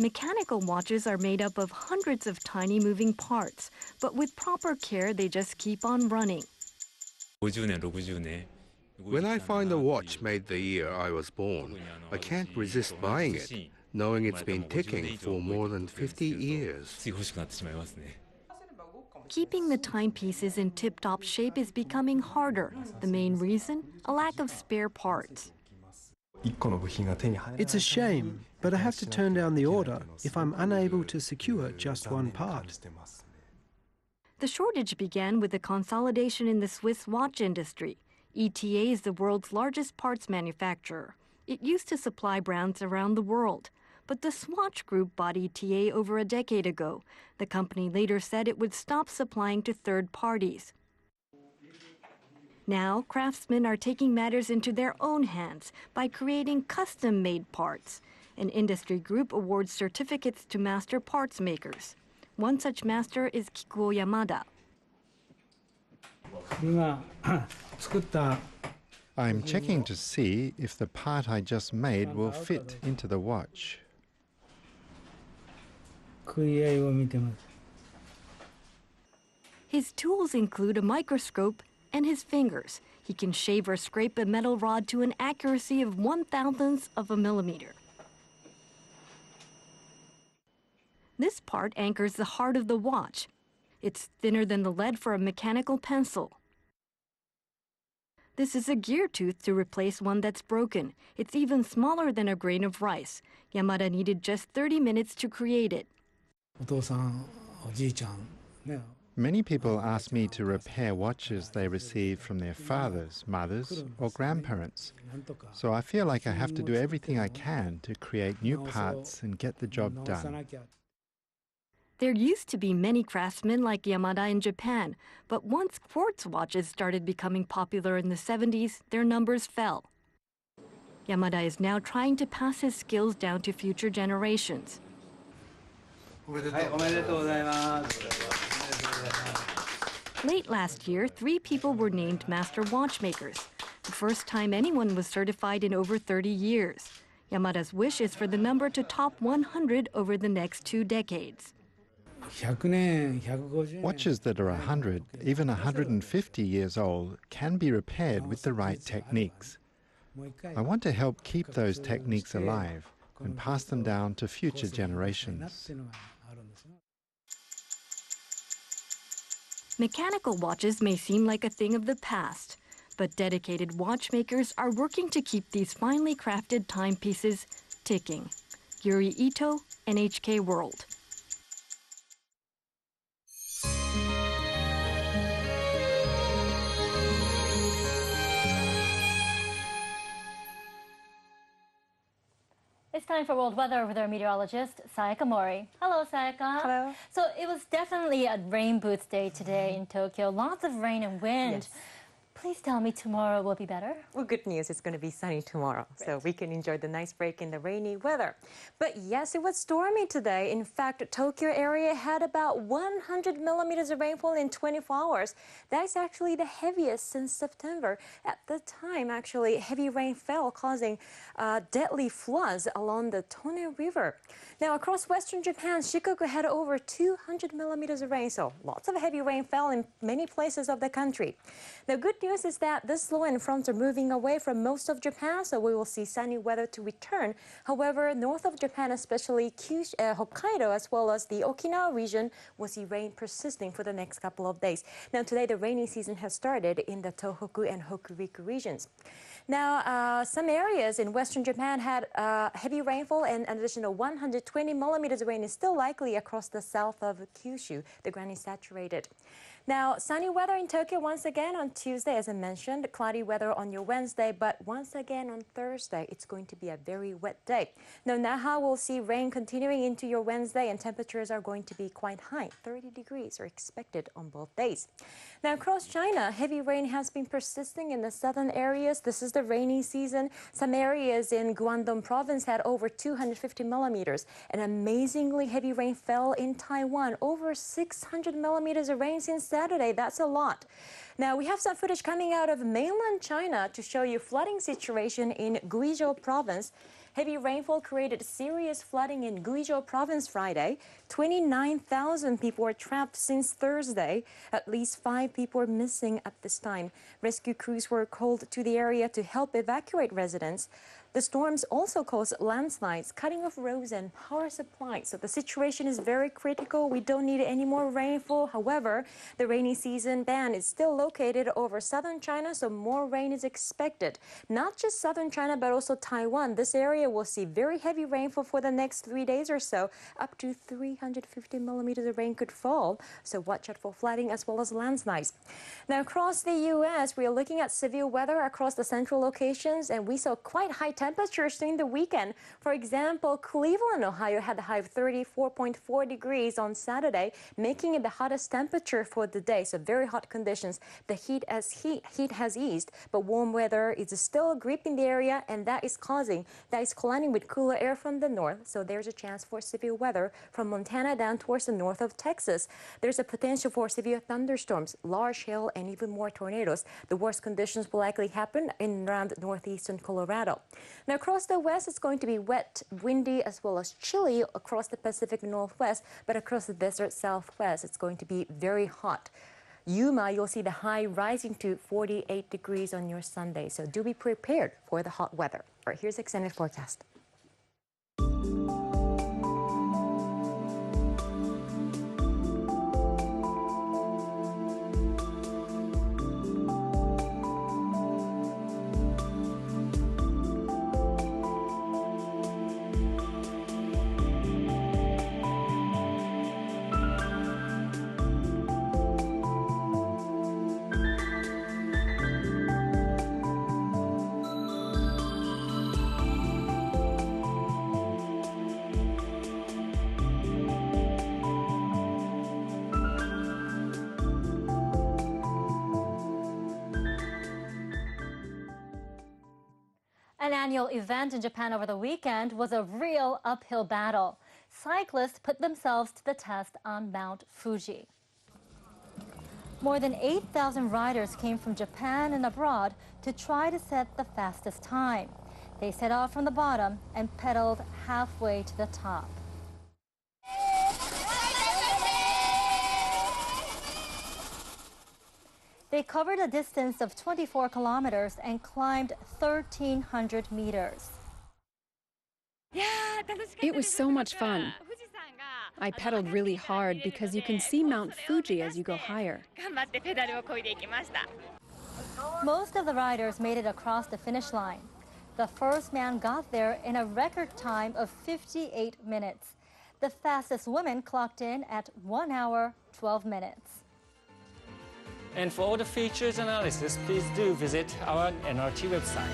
Mechanical watches are made up of hundreds of tiny moving parts, but with proper care, they just keep on running. When I find a watch made the year I was born, I can't resist buying it, knowing it's been ticking for more than 50 years. Keeping the timepieces in tip-top shape is becoming harder. The main reason? A lack of spare parts. It's a shame, but I have to turn down the order if I'm unable to secure just one part. The shortage began with the consolidation in the Swiss watch industry. ETA is the world's largest parts manufacturer. It used to supply brands around the world. But the Swatch Group bought ETA over a decade ago. The company later said it would stop supplying to third parties. Now, craftsmen are taking matters into their own hands by creating custom-made parts. An industry group awards certificates to master parts makers. One such master is Kikuo Yamada. I'm checking to see if the part I just made will fit into the watch. His tools include a microscope and his fingers. He can shave or scrape a metal rod to an accuracy of 1/1000th of a millimeter. This part anchors the heart of the watch. It's thinner than the lead for a mechanical pencil. This is a gear tooth to replace one that's broken. It's even smaller than a grain of rice. Yamada needed just 30 minutes to create it. Many people ask me to repair watches they received from their fathers, mothers, or grandparents. So I feel like I have to do everything I can to create new parts and get the job done. There used to be many craftsmen like Yamada in Japan, but once quartz watches started becoming popular in the 70s, their numbers fell. Yamada is now trying to pass his skills down to future generations. Late last year, 3 people were named master watchmakers, the first time anyone was certified in over 30 years. Yamada's wish is for the number to top 100 over the next 2 decades. Watches that are 100, even 150 years old can be repaired with the right techniques. I want to help keep those techniques alive and pass them down to future generations. Mechanical watches may seem like a thing of the past, but dedicated watchmakers are working to keep these finely crafted timepieces ticking. Yuri Ito, NHK World. It's time for world weather with our meteorologist, Sayaka Mori. Hello, Sayaka. Hello. So it was definitely a rain boots day today in Tokyo. Lots of rain and wind. Yes. Please tell me tomorrow will be better. Well, good news, it's going to be sunny tomorrow, so we can enjoy the nice break in the rainy weather. But yes, it was stormy today. In fact, Tokyo area had about 100 millimeters of rainfall in 24 hours. That's actually the heaviest since September. At the time, actually, heavy rain fell, causing deadly floods along the Tone River. Now, across western Japan, Shikoku had over 200 millimeters of rain, so lots of heavy rain fell in many places of the country. The good news is that this low end fronts are moving away from most of Japan, so we will see sunny weather to return. However, north of Japan, especially Hokkaido as well as the Okinawa region, will see rain persisting for the next couple of days. Now, today the rainy season has started in the Tohoku and Hokuriku regions. Now, some areas in western Japan had heavy rainfall, and an additional 120 millimeters of rain is still likely across the south of Kyushu. The ground is saturated. Now, sunny weather in Tokyo once again on Tuesday, as I mentioned. Cloudy weather on your Wednesday, but once again on Thursday, it's going to be a very wet day. Now, Naha will see rain continuing into your Wednesday, and temperatures are going to be quite high. 30 degrees are expected on both days. Now, across China, heavy rain has been persisting in the southern areas. This is the rainy season. Some areas in Guangdong province had over 250 millimeters. And amazingly heavy rain fell in Taiwan. Over 600 millimeters of rain since Saturday. That's a lot. Now, we have some footage coming out of mainland China to show you flooding situation in Guizhou province. Heavy rainfall created serious flooding in Guizhou province Friday. 29,000 people were trapped since Thursday. At least 5 people are missing at this time. Rescue crews were called to the area to help evacuate residents. The storms also caused landslides, cutting off roads and power supplies. So the situation is very critical. We don't need any more rainfall. However, the rainy season ban is still located over southern China, so more rain is expected. Not just southern China, but also Taiwan. This area will see very heavy rainfall for the next 3 days or so. Up to 350 millimeters of rain could fall. So watch out for flooding as well as landslides. Now, across the U.S., we are looking at severe weather across the central locations, and we saw quite high temperatures during the weekend. For example, Cleveland, Ohio had a high of 34.4 degrees on Saturday, making it the hottest temperature for the day. So very hot conditions. The heat has eased, but warm weather is still gripping the area, and that is colliding with cooler air from the north. So there's a chance for severe weather from Montana down towards the north of Texas. There's a potential for severe thunderstorms, large hail, and even more tornadoes. The worst conditions will likely happen in around northeastern Colorado. Now, across the west, it's going to be wet, windy, as well as chilly across the Pacific Northwest, but across the desert Southwest, it's going to be very hot. Yuma, you'll see the high rising to 48 degrees on your Sunday, so do be prepared for the hot weather. All right, here's the extended forecast. An annual event in Japan over the weekend was a real uphill battle. Cyclists put themselves to the test on Mount Fuji. More than 8,000 riders came from Japan and abroad to try to set the fastest time. They set off from the bottom and pedaled halfway to the top. They covered a distance of 24 kilometers and climbed 1,300 meters. It was so much fun. I pedaled really hard because you can see Mount Fuji as you go higher. Most of the riders made it across the finish line. The first man got there in a record time of 58 minutes. The fastest woman clocked in at 1 hour, 12 minutes. And for all the features analysis, please do visit our NRT website.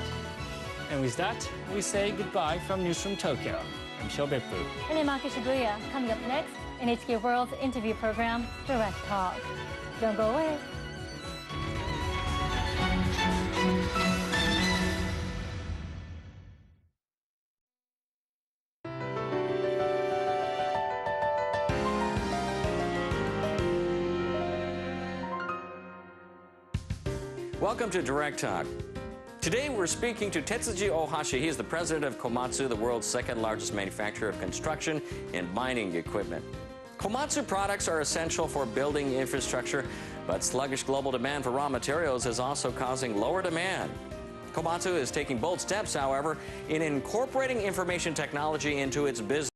And with that, we say goodbye from Newsroom Tokyo. I'm Sho Beppu. And I'm Maki Shibuya. Coming up next, NHK World's interview program, Direct Talk. Don't go away. Welcome to Direct Talk. Today we're speaking to Tetsuji Ohashi. He is the president of Komatsu, the world's second largest manufacturer of construction and mining equipment. Komatsu products are essential for building infrastructure, but sluggish global demand for raw materials is also causing lower demand. Komatsu is taking bold steps, however, in incorporating information technology into its business.